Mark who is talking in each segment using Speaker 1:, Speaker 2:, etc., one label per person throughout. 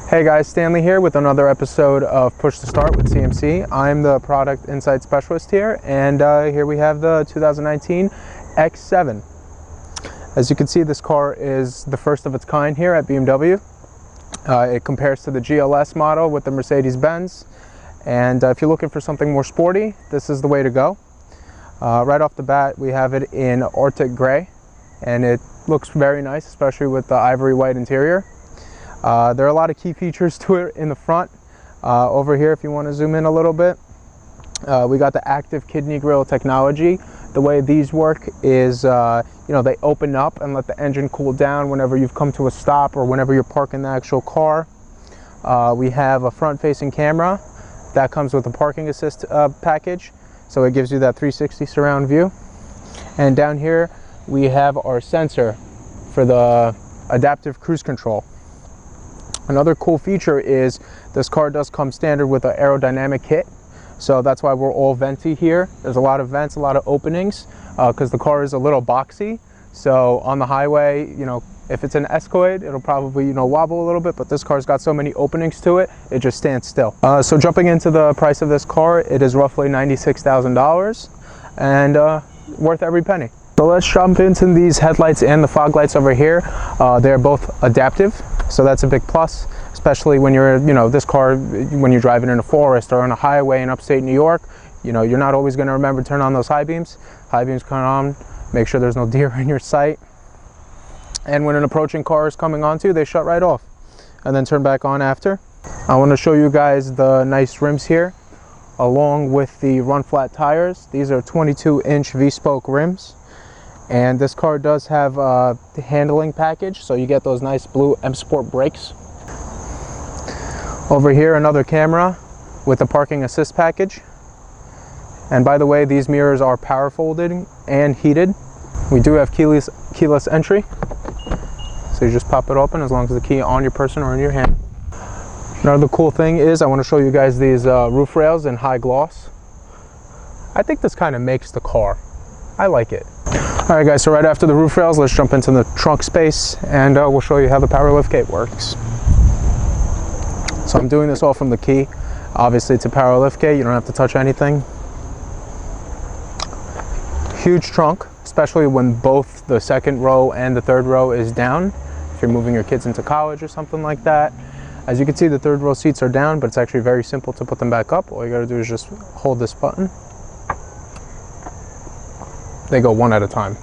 Speaker 1: Hey guys, Stanley here with another episode of Push to Start with CMC. I'm the product insight specialist here, and here we have the 2019 X7. As you can see, this car is the first of its kind here at BMW. It compares to the GLS model with the Mercedes-Benz, and if you're looking for something more sporty, this is the way to go. Right off the bat, we have it in Arctic Gray, and it looks very nice, especially with the ivory white interior. There are a lot of key features to it in the front. Over here, if you want to zoom in a little bit, we got the active kidney grille technology. The way these work is, they open up and let the engine cool down whenever you've come to a stop or whenever you're parking the actual car. We have a front-facing camera that comes with a parking assist package, so it gives you that 360 surround view. And down here, we have our sensor for the adaptive cruise control. Another cool feature is this car does come standard with an aerodynamic kit, so that's why we're all venti here. There's a lot of vents, a lot of openings, because the car is a little boxy. So on the highway, if it's an Escalade, it'll probably wobble a little bit, but this car's got so many openings to it, it just stands still. So jumping into the price of this car, it is roughly $96,000 and worth every penny. So let's jump into these headlights and the fog lights over here. They're both adaptive, so that's a big plus, especially when you're, this car, when you're driving in a forest or on a highway in upstate New York, you're not always going to remember to turn on those high beams. High beams come on, make sure there's no deer in your sight. And when an approaching car is coming onto you, they shut right off and then turn back on after. I want to show you guys the nice rims here, along with the run flat tires. These are 22-inch V-spoke rims. And this car does have a handling package, so you get those nice blue M Sport brakes. Over here, another camera with a parking assist package. And by the way, these mirrors are power folded and heated. We do have keyless entry, so you just pop it open as long as the key on your person or in your hand. Another cool thing is I want to show you guys these roof rails in high gloss. I think this kind of makes the car. I like it. Alright guys, so right after the roof rails, let's jump into the trunk space, and we'll show you how the power liftgate works. So I'm doing this all from the key. Obviously, it's a power liftgate, you don't have to touch anything. Huge trunk, especially when both the second row and the third row is down, if you're moving your kids into college or something like that. As you can see, the third row seats are down, but it's actually very simple to put them back up. All you gotta do is just hold this button. They go one at a time.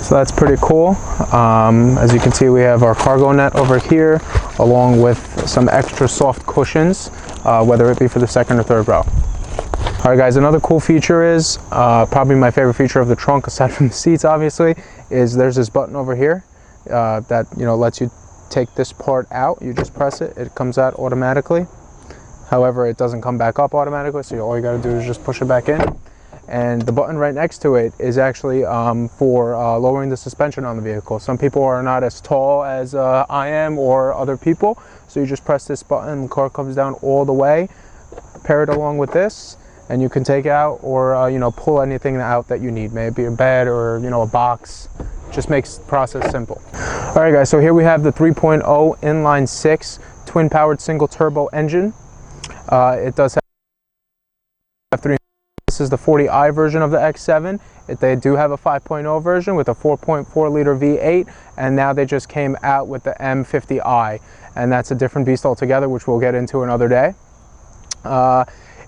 Speaker 1: So that's pretty cool. As you can see, we have our cargo net over here, along with some extra soft cushions, whether it be for the second or third row. All right guys, another cool feature is, probably my favorite feature of the trunk, aside from the seats obviously, is there's this button over here that lets you take this part out. You just press it, it comes out automatically. However, it doesn't come back up automatically, so all you got to do is just push it back in. And the button right next to it is actually for lowering the suspension on the vehicle. Some people are not as tall as I am or other people, so you just press this button, the car comes down all the way. Pair it along with this, and you can take out or pull anything out that you need, maybe a bed or a box. Just makes the process simple. All right guys, so here we have the 3.0 inline 6 twin powered single turbo engine. It does have three. This is the 40i version of the X7. They do have a 5.0 version with a 4.4 liter V8, and now they just came out with the M50i, and that's a different beast altogether, which we'll get into another day.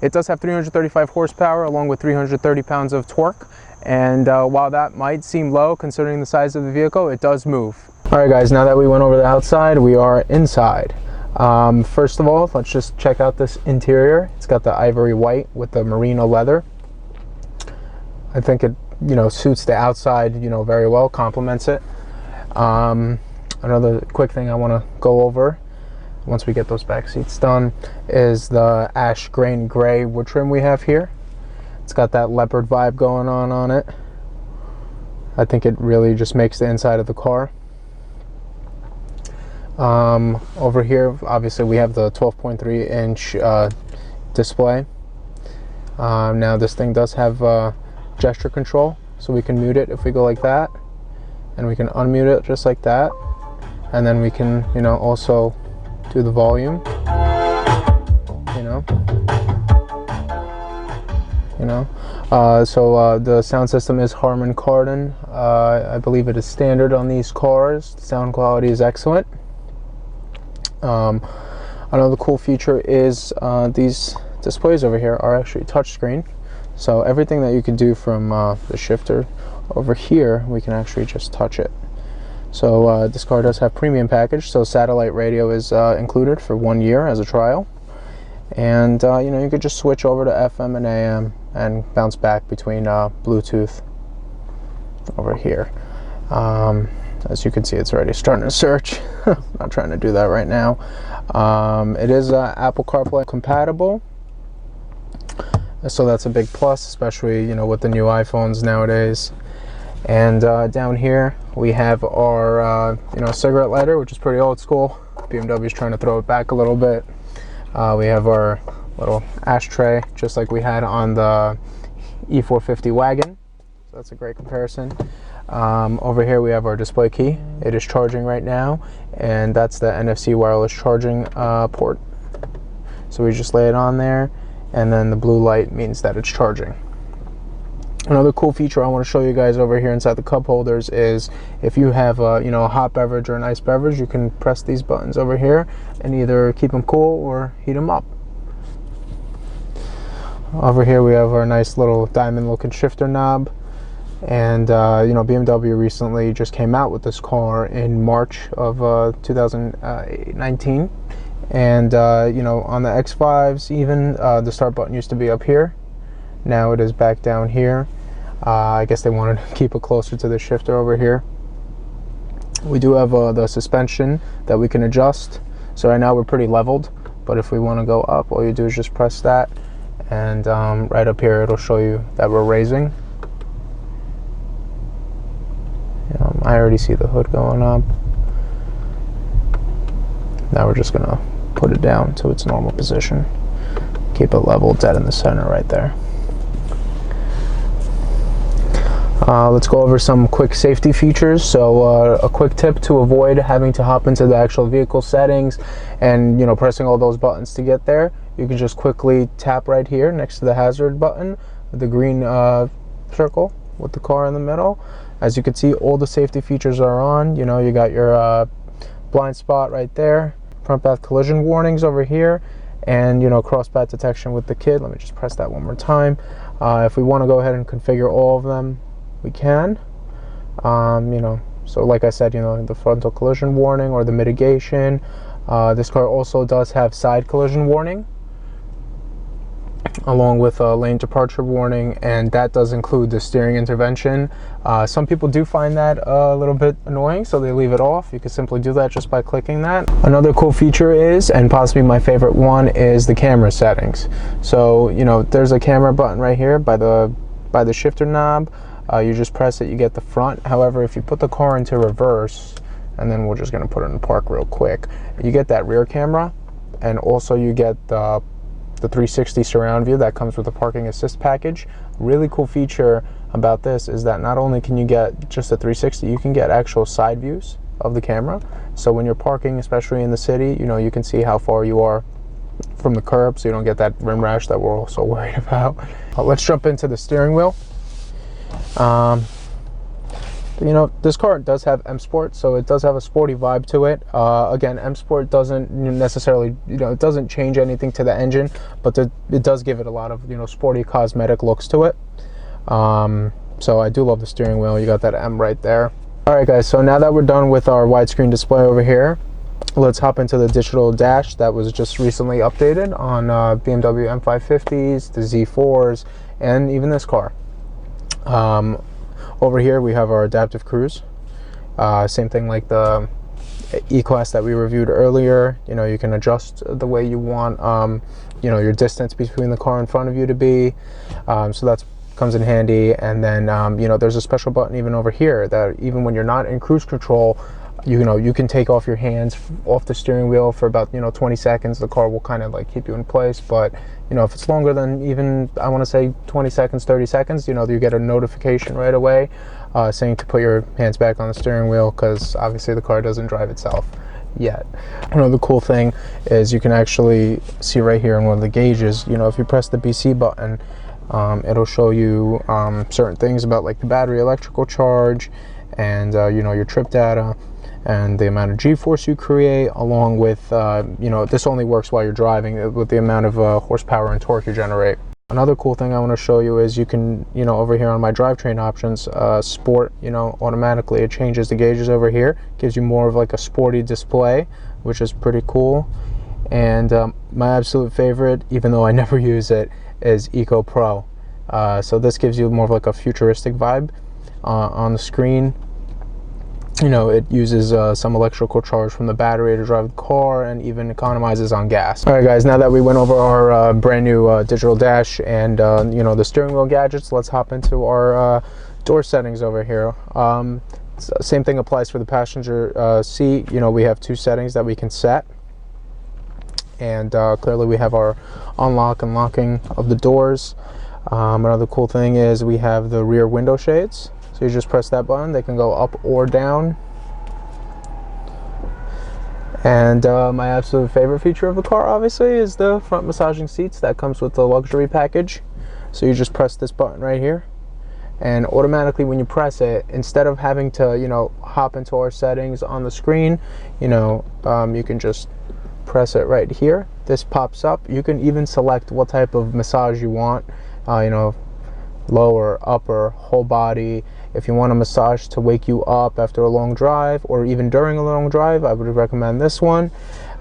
Speaker 1: It does have 335 horsepower along with 330 pounds of torque, and while that might seem low considering the size of the vehicle, it does move. All right guys, now that we went over the outside, we are inside. First of all, let's just check out this interior. It's got the ivory white with the merino leather. I think it suits the outside very well, complements it. Another quick thing I want to go over once we get those back seats done is the ash grain gray wood trim we have here. It's got that leopard vibe going on it. I think it really just makes the inside of the car. Over here, obviously, we have the 12.3 inch display. Now this thing does have gesture control, so we can mute it if we go like that, and we can unmute it just like that, and then we can, you know, also do the volume, you know. So the sound system is Harman Kardon. I believe it is standard on these cars. The sound quality is excellent. Another cool feature is these displays over here are actually touchscreen. So everything that you can do from the shifter over here, we can actually just touch it. So this car does have premium package, so satellite radio is included for 1 year as a trial. And you know, you could just switch over to FM and AM and bounce back between Bluetooth over here. As you can see, it's already starting to search. I'm not trying to do that right now. It is Apple CarPlay compatible, so that's a big plus, especially, you know, with the new iPhones nowadays. And down here we have our you know, cigarette lighter, which is pretty old school. BMW is trying to throw it back a little bit. We have our little ashtray, just like we had on the E450 wagon. So that's a great comparison. Over here we have our display key. It is charging right now, and that's the NFC wireless charging port. So we just lay it on there, and then the blue light means that it's charging. Another cool feature I want to show you guys over here inside the cup holders is if you have you know, a hot beverage or an iced beverage, you can press these buttons over here and either keep them cool or heat them up. Over here we have our nice little diamond looking shifter knob, and you know, BMW recently just came out with this car in March of 2019, and you know, on the X5s even, the start button used to be up here. Now it is back down here. I guess they wanted to keep it closer to the shifter over here. We do have the suspension that we can adjust. So right now we're pretty leveled, but if we want to go up, all you do is just press that, and right up here it'll show you that we're raising. I already see the hood going up. Now we're just gonna put it down to its normal position. Keep it level, dead in the center right there. Let's go over some quick safety features. So a quick tip to avoid having to hop into the actual vehicle settings and, you know, pressing all those buttons to get there. You can just quickly tap right here next to the hazard button, the green circle with the car in the middle. As you can see, all the safety features are on. You know, you got your blind spot right there, front path collision warnings over here, and, you know, cross path detection with the kid. Let me just press that one more time. If we want to go ahead and configure all of them, we can. You know, so like I said, you know, the frontal collision warning or the mitigation. This car also does have side collision warning, along with a lane departure warning, and that does include the steering intervention. Some people do find that a little bit annoying, so they leave it off. You can simply do that just by clicking that. Another cool feature is, and possibly my favorite one, is the camera settings. So, you know, there's a camera button right here by the shifter knob. You just press it, you get the front. However, if you put the car into reverse, and then we're just going to put it in park real quick, you get that rear camera, and also you get the 360 surround view that comes with the parking assist package. Really cool feature about this is that not only can you get just the 360, you can get actual side views of the camera. So when you're parking, especially in the city, you know, you can see how far you are from the curb, so you don't get that rim rash that we're also worried about. Let's jump into the steering wheel. You know, this car does have M Sport, so it does have a sporty vibe to it. Again, M Sport doesn't necessarily, you know, it doesn't change anything to the engine, but it does give it a lot of, you know, sporty cosmetic looks to it. So I do love the steering wheel. You got that M right there. All right, guys, so now that we're done with our widescreen display over here, let's hop into the digital dash that was just recently updated on BMW M550s, the Z4s, and even this car. Over here we have our adaptive cruise. Same thing like the E-Class that we reviewed earlier. You know, you can adjust the way you want, you know, your distance between the car in front of you to be. So that comes in handy. And then, you know, there's a special button even over here that even when you're not in cruise control, you know, you can take off your hands off the steering wheel for about, you know, 20 seconds. The car will kind of like keep you in place. But, you know, if it's longer than even, I want to say 20 seconds, 30 seconds, you know, you get a notification right away saying to put your hands back on the steering wheel, because obviously the car doesn't drive itself yet. Another cool thing is you can actually see right here in one of the gauges, you know, if you press the BC button, it'll show you certain things about like the battery electrical charge and you know, your trip data and the amount of G-force you create, along with you know, this only works while you're driving, with the amount of horsepower and torque you generate. Another cool thing I want to show you is you can, you know, over here on my drivetrain options, sport, you know, automatically it changes the gauges over here, gives you more of like a sporty display, which is pretty cool. And my absolute favorite, even though I never use it, is Eco Pro. So this gives you more of like a futuristic vibe on the screen. You know, it uses some electrical charge from the battery to drive the car, and even economizes on gas. All right, guys, now that we went over our brand new digital dash and you know, the steering wheel gadgets, let's hop into our door settings over here. Same thing applies for the passenger seat. You know, we have 2 settings that we can set, and clearly we have our unlock and locking of the doors. Another cool thing is we have the rear window shades. So you just press that button, they can go up or down. And my absolute favorite feature of the car, obviously, is the front massaging seats that comes with the luxury package. So you just press this button right here, and automatically when you press it, instead of having to, you know, hop into our settings on the screen, you know, you can just press it right here. This pops up. You can even select what type of massage you want, you know, lower, upper, whole body. If you want a massage to wake you up after a long drive, or even during a long drive, I would recommend this one,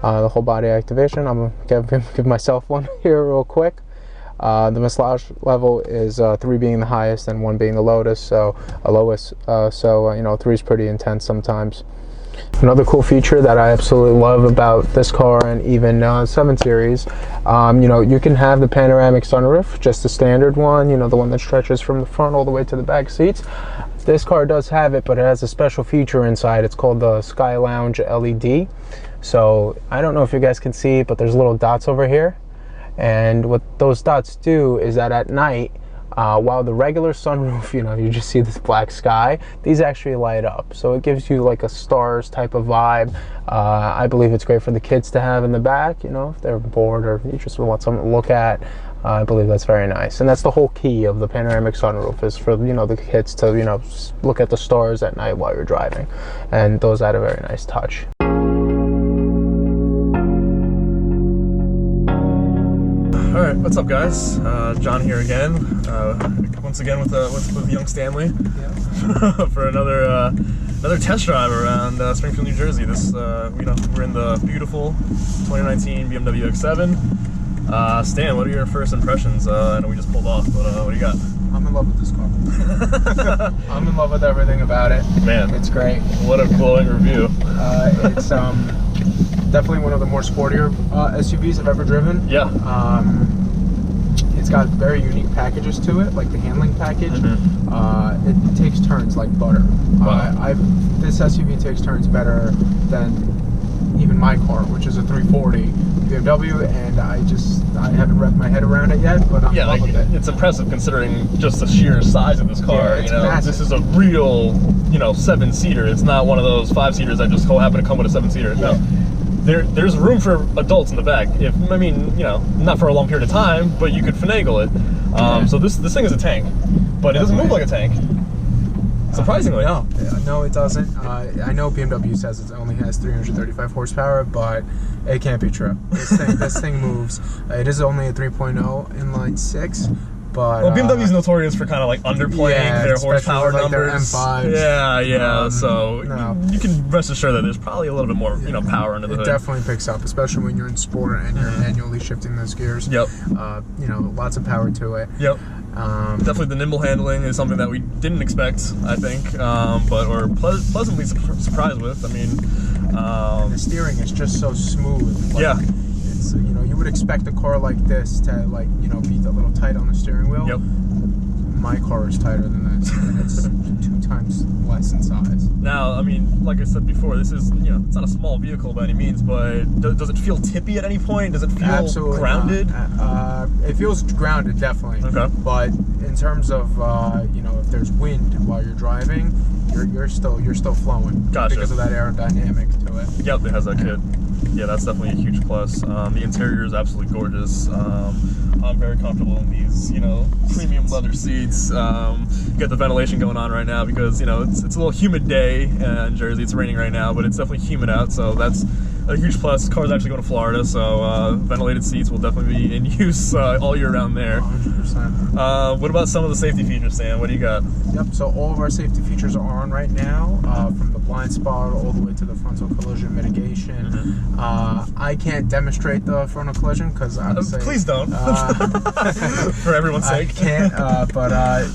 Speaker 1: the whole body activation. I'm gonna give myself one here real quick. The massage level is 3 being the highest and 1 being the lowest. So you know, 3 is pretty intense sometimes. Another cool feature that I absolutely love about this car, and even 7 Series, you know, you can have the panoramic sunroof, just the standard one, you know, the one that stretches from the front all the way to the back seats. This car does have it, but it has a special feature inside. It's called the Sky Lounge LED. So I don't know if you guys can see it, but there's little dots over here. And what those dots do is that at night, while the regular sunroof, you know, you just see this black sky, these actually light up. So it gives you like a stars type of vibe. I believe it's great for the kids to have in the back, you know, if they're bored or you just want something to look at. I believe that's very nice. And that's the whole key of the panoramic sunroof, is for, you know, the kids to, you know, look at the stars at night while you're driving. And those add a very nice touch.
Speaker 2: Alright, what's up, guys? John here again, once again with young Stanley, yeah. For another test drive around Springfield, New Jersey. This, you know, we're in the beautiful 2019 BMW X7. Stan, what are your first impressions? I know we just pulled off, but what do you got?
Speaker 1: I'm in love with this car. I'm in love with everything about it.
Speaker 2: Man,
Speaker 1: it's great.
Speaker 2: What a glowing review.
Speaker 1: It's definitely one of the more sportier SUVs I've ever driven. Yeah. It's got very unique packages to it, like the handling package. It takes turns like butter.
Speaker 2: Wow.
Speaker 1: This SUV takes turns better than even my car, which is a 340 BMW, and I haven't wrapped my head around it yet, but I'm in love with it.
Speaker 2: It's impressive considering just the sheer size of this car.
Speaker 1: Yeah,
Speaker 2: you know,
Speaker 1: massive.
Speaker 2: This is a real, you know, 7-seater. It's not one of those 5-seaters that just happen to come with a 7-seater.
Speaker 1: Yeah.
Speaker 2: No. There's room for adults in the back. I mean, you know, not for a long period of time, but you could finagle it. So this thing is a tank, but it doesn't move like a tank. Surprisingly.
Speaker 1: No, it doesn't. I know BMW says it only has 335 horsepower, but it can't be true. This thing moves. It is only a 3.0 inline 6. But,
Speaker 2: well, BMW's notorious for kind of like underplaying their horsepower
Speaker 1: like
Speaker 2: numbers.
Speaker 1: Their M5s.
Speaker 2: Yeah. So you can rest assured that there's probably a little bit more, you know, power under the hood.
Speaker 1: It definitely picks up, especially when you're in sport and you're manually shifting those gears.
Speaker 2: Yep.
Speaker 1: You know, lots of power to it.
Speaker 2: Yep. Definitely the nimble handling is something that we didn't expect, I think, but we're pleasantly surprised with. I mean,
Speaker 1: and the steering is just so smooth. Like,
Speaker 2: yeah.
Speaker 1: It's, you know, you would expect a car like this to, like, you know, be a little tight on the steering wheel.
Speaker 2: Yep.
Speaker 1: My car is tighter than this, and it's 2 times less in size.
Speaker 2: Now, I mean, like I said before, this is, you know, it's not a small vehicle by any means, but does it feel tippy at any point? Does it feel
Speaker 1: Absolutely
Speaker 2: grounded?
Speaker 1: It feels grounded, definitely.
Speaker 2: Okay.
Speaker 1: But in terms of you know, if there's wind while you're driving, you're still flowing.
Speaker 2: Gotcha.
Speaker 1: Because of that aerodynamic to it.
Speaker 2: Yep, it has that kit. Yeah, that's definitely a huge plus. The interior is absolutely gorgeous. I'm very comfortable in these, you know, premium leather seats. Get the ventilation going on right now because, you know, it's a little humid day in Jersey. It's raining right now, but it's definitely humid out, so that's a huge plus. Car's actually going to Florida, so ventilated seats will definitely be in use all year round there.
Speaker 1: 100%.
Speaker 2: What about some of the safety features, Sam? What do you got?
Speaker 1: Yep, so all of our safety features are on right now, from the blind spot all the way to the frontal collision mitigation. I can't demonstrate the frontal collision because obviously...
Speaker 2: please don't. For everyone's sake.
Speaker 1: I can't, but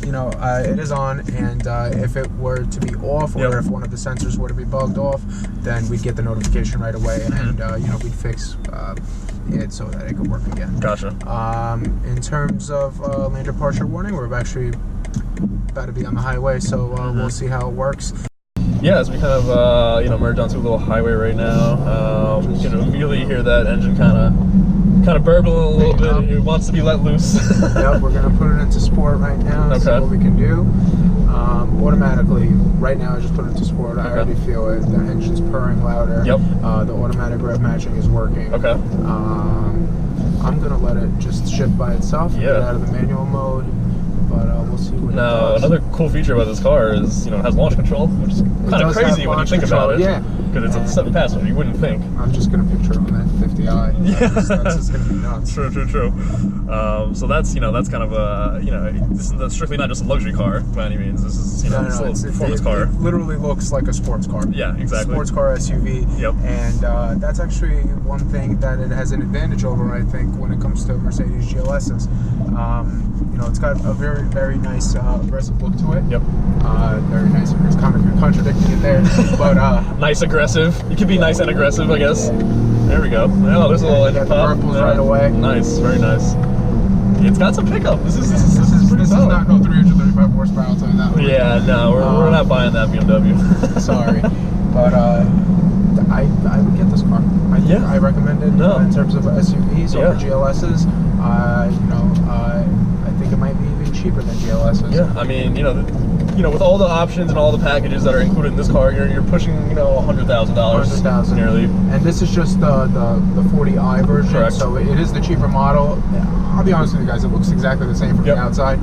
Speaker 1: you know, it is on, and if it were to be off, or if one of the sensors were to be bugged off, then we'd get the notification right away, and you know, we'd fix it so that it could work again.
Speaker 2: Gotcha.
Speaker 1: In terms of lane departure warning, we're actually about to be on the highway, so we'll see how it works.
Speaker 2: Yeah, as we kind of you know, merge onto a little highway right now, you can immediately hear that engine kind of burbling a little bit. It wants to be let loose.
Speaker 1: Yep, we're gonna put it into sport right now. See what we can do. Automatically, right now I just put it into sport. I already feel it. The engine's purring louder.
Speaker 2: Yep.
Speaker 1: The automatic rev matching is working.
Speaker 2: Okay.
Speaker 1: I'm gonna let it just shift by itself. Get out of the manual mode. But we'll see what it does.
Speaker 2: Another cool feature about this car is, you know, it has launch control, which is kind of crazy when you think about it.
Speaker 1: Yeah.
Speaker 2: Because it's a 7-passenger, you wouldn't think.
Speaker 1: I'm just going to picture it on that 50i.
Speaker 2: Yeah.
Speaker 1: That's just going to be nuts.
Speaker 2: True. So that's, you know, that's kind of a, you know, this is strictly not just a luxury car by any means. This is, you know, it's a performance car.
Speaker 1: It literally looks like a sports car.
Speaker 2: Yeah, exactly.
Speaker 1: Sports car SUV.
Speaker 2: Yep.
Speaker 1: And that's actually one thing that it has an advantage over, I think, when it comes to Mercedes GLSs. You know, it's got a very, very nice aggressive look to it.
Speaker 2: Yep.
Speaker 1: Very nice. It's kind of contradicting it there, but
Speaker 2: nice aggressive. You can be nice and aggressive, I guess. There we go. Oh, there's a little engine pop.
Speaker 1: Right away.
Speaker 2: Nice, very nice. It's got some pickup. This is
Speaker 1: not no 335 horsepower. I'll tell you that.
Speaker 2: Yeah, no, we're not buying that BMW.
Speaker 1: Sorry, but I would get this car. I recommend it in terms of SUVs over GLSs. You know, I think it might be even cheaper than GLSs.
Speaker 2: Yeah, I mean, you know, with all the options and all the packages that are included in this car, you're pushing, you know, $100,000 nearly.
Speaker 1: And this is just the 40i version.
Speaker 2: Correct.
Speaker 1: So it is the cheaper model. I'll be honest with you guys, it looks exactly the same from the outside.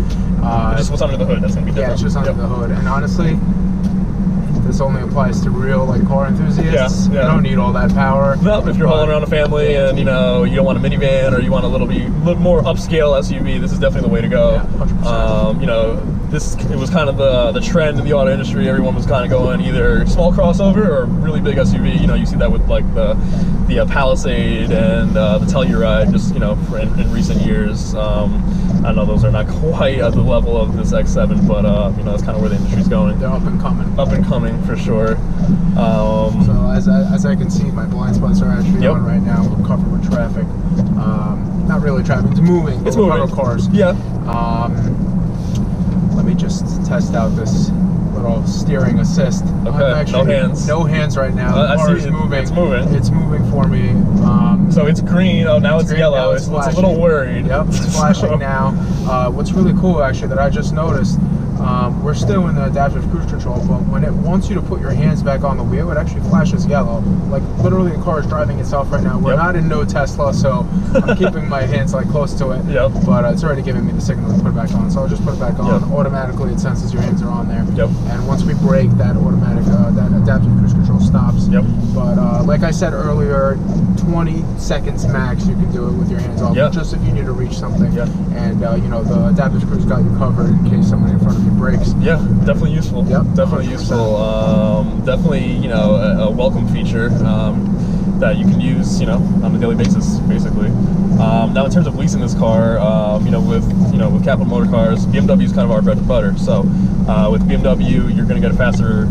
Speaker 2: Just what's under the hood, that's gonna be different.
Speaker 1: Yeah, it's just under the hood. And honestly, this only applies to real car enthusiasts. You don't need all that power.
Speaker 2: No, if you're hauling around a family and you know you don't want a minivan or you want a little more upscale SUV, this is definitely the way to go.
Speaker 1: Yeah, 100%.
Speaker 2: You know, it was kind of the trend in the auto industry. Everyone was kind of going either small crossover or really big SUV. You know, you see that with like the Palisade and the Telluride, just, you know, in recent years. I know those are not quite at the level of this X7, but you know, that's kind of where the industry's going.
Speaker 1: They're up and coming.
Speaker 2: Up and coming for sure.
Speaker 1: So as I can see, my blind spots are actually on right now. We're covered with traffic. Not really traffic. It's moving.
Speaker 2: It's moving.
Speaker 1: Covered cars.
Speaker 2: Yeah.
Speaker 1: Let me just test out this little steering assist.
Speaker 2: Okay. No hands.
Speaker 1: No hands right now. The car is moving.
Speaker 2: It's moving.
Speaker 1: It's moving for me.
Speaker 2: So it's green. Oh, now it's yellow.
Speaker 1: Now
Speaker 2: it's a little worried.
Speaker 1: Yep, it's flashing now. What's really cool, actually, that I just noticed, we're still in the adaptive cruise control, but when it wants you to put your hands back on the wheel, it actually flashes yellow. Like, literally the car is driving itself right now. We're not in no Tesla, so I'm keeping my hands like close to it.
Speaker 2: Yep.
Speaker 1: But it's already giving me the signal to put it back on, so I'll just put it back on. Automatically, it senses your hands are on there.
Speaker 2: Yep.
Speaker 1: And once we brake, that automatic, that adaptive cruise control stops.
Speaker 2: Yep.
Speaker 1: But like I said earlier, 20 seconds max you can do it with your hands off, just if you need to reach something. And you know, the adaptive cruise got you covered in case someone in front of you brakes.
Speaker 2: Yeah, definitely useful.
Speaker 1: Yep,
Speaker 2: definitely
Speaker 1: 100%.
Speaker 2: useful. Definitely, you know, a welcome feature that you can use, you know, on a daily basis, basically. Now, in terms of leasing this car, you know, with Capital Motor Cars, BMW is kind of our bread and butter. So, with BMW, you're going to get a faster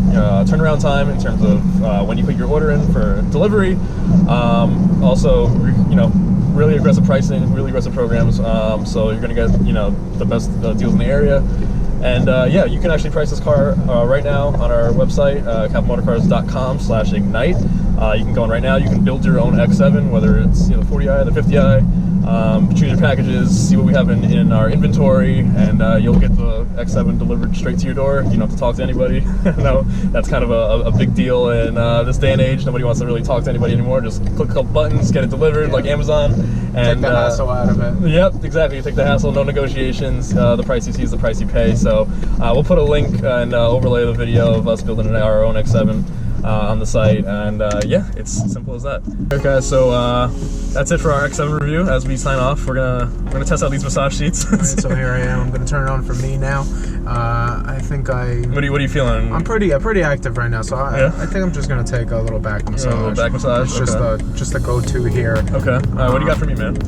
Speaker 2: turnaround time in terms of when you put your order in for delivery. Also, you know, really aggressive pricing, really aggressive programs. So you're going to get, you know, the best deals in the area. And yeah, you can actually price this car right now on our website, capitalmotorcars.com/ignite. You can go on right now. You can build your own X7, whether it's the 40i, the 50i. Choose your packages, see what we have in our inventory, and you'll get the X7 delivered straight to your door. You don't have to talk to anybody. No, that's kind of a big deal in this day and age. Nobody wants to really talk to anybody anymore. Just click a couple buttons, get it delivered, like Amazon. And
Speaker 1: take the hassle out of it.
Speaker 2: Yep, exactly. You take the hassle, no negotiations. The price you see is the price you pay. So we'll put a link and overlay the video of us building our own X7 on the site, and yeah, it's simple as that. Alright guys, so that's it for our X7 review. As we sign off, we're gonna test out these massage seats.
Speaker 1: Alright, so here I am. I'm gonna turn it on for me now. I think
Speaker 2: What are you feeling?
Speaker 1: I'm pretty active right now, so I think I'm just gonna take a little back massage.
Speaker 2: A little back massage.
Speaker 1: It's just a go-to here.
Speaker 2: Okay. What do you got for me, man?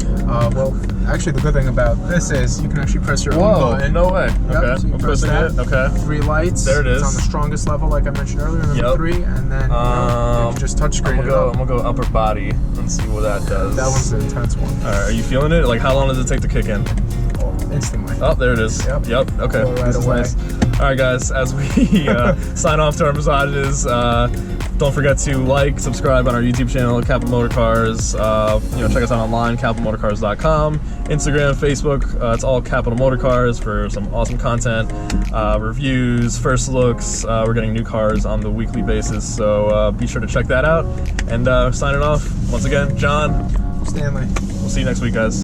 Speaker 1: Well, actually, the good thing about this is you can actually press your own button.
Speaker 2: No way.
Speaker 1: Yep,
Speaker 2: Okay.
Speaker 1: so you
Speaker 2: I'm
Speaker 1: press
Speaker 2: pressing
Speaker 1: that.
Speaker 2: it. Okay.
Speaker 1: 3 lights.
Speaker 2: There it is.
Speaker 1: It's on the strongest level, like I mentioned earlier, number 3, and then you can just touch screen
Speaker 2: I'm gonna go upper body and see what that does.
Speaker 1: That one's the intense one.
Speaker 2: All right. Are you feeling it? Like, how long does it take to kick in?
Speaker 1: Instantly.
Speaker 2: Oh, there it is. Yep. Okay.
Speaker 1: Right
Speaker 2: This is
Speaker 1: away.
Speaker 2: nice. All right, guys. As we sign off to our massages, don't forget to like, subscribe on our YouTube channel, Capital Motor Cars. Check us out online, capitalmotorcars.com, Instagram, Facebook. It's all Capital Motor Cars for some awesome content, reviews, first looks. We're getting new cars on the weekly basis, so be sure to check that out. And signing off once again, John,
Speaker 1: Stanley.
Speaker 2: We'll see you next week, guys.